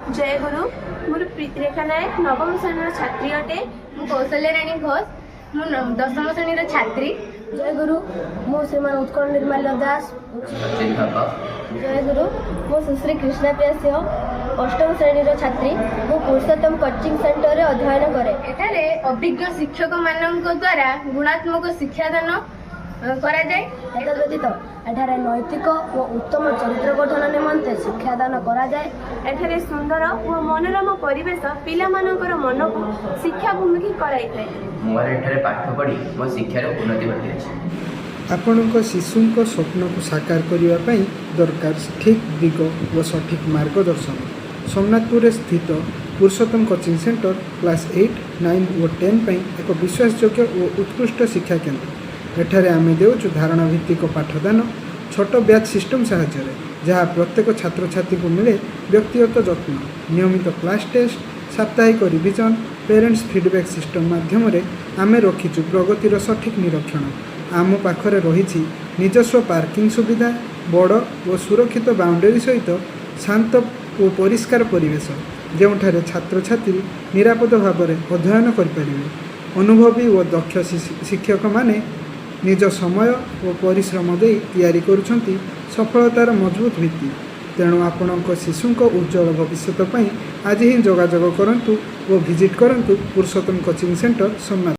जय गुरु मोर प्रीति रेखा नायक नवम श्रेणी छात्री अटे। कौशल्या राणी घोष मु दशम श्रेणी छात्री। जय गुरु मो श्रीमान उत्कल निर्माल्य दास। जय गुरु मो सुश्री कृष्णा प्रिया सिंह अष्टम श्रेणी छात्री। मु पुरुषोत्तम कोचिंग सेंटर अध्ययन करे। एठारे अभिज्ञ शिक्षक मानक द्वारा गुणात्मक शिक्षादान करा जाए। व्यतीत एठारे नैतिक व उत्तम चरित्र गठन निमंते शिक्षादान करा जाए। एठारे सुंदर व मनोरम परिवेश पिलामानकर मन को शिक्षा भूमिकी कराई थाए। मोर एठारे पाठ पढ़ी मो शिक्षार उन्नति घटी। आपणक शिशुक स्वप्न को साकार करने दरकार ठीक दिग व सठिक मार्गदर्शन। सोमनाथपुर स्थित पुरुषोत्तम कोचिंग सेंटर क्लास 8, 9 और 10 एक विश्वासयोग्य और उत्कृष्ट शिक्षा केन्द्र। एठारे आमे देउछु धारणा भित्तिक पाठदान छोट बैच सिस्टम साहाय्य जहाँ प्रत्येक छात्र छात्री को मिले व्यक्तिगत जत्न, नियमित क्लास टेस्ट, साप्ताहिक रिविजन, पेरेंट्स फीडबैक सिस्टम माध्यम आमे रखीचु प्रगतिर सठिक निरीक्षण। आम पाखरे रही निजस्व पार्किंग सुविधा, बड़ और सुरक्षित बाउंडेरी सहित शांत और परिष्कार परिवेश जोठारे छात्र छात्री निरापद भाव अध्ययन करें। अनुभवी और दक्ष शिक्षक माने निज समय और परिश्रम दे तैयारी करुछंती सफलतार मजबूत भित्ति। तेणु आपणक शिशुक उज्जवल भविष्य आज ही जोगाजोग करंतु और विजिट करंतु पुरुषोत्तम कोचिंग सेंटर सोमनाथ।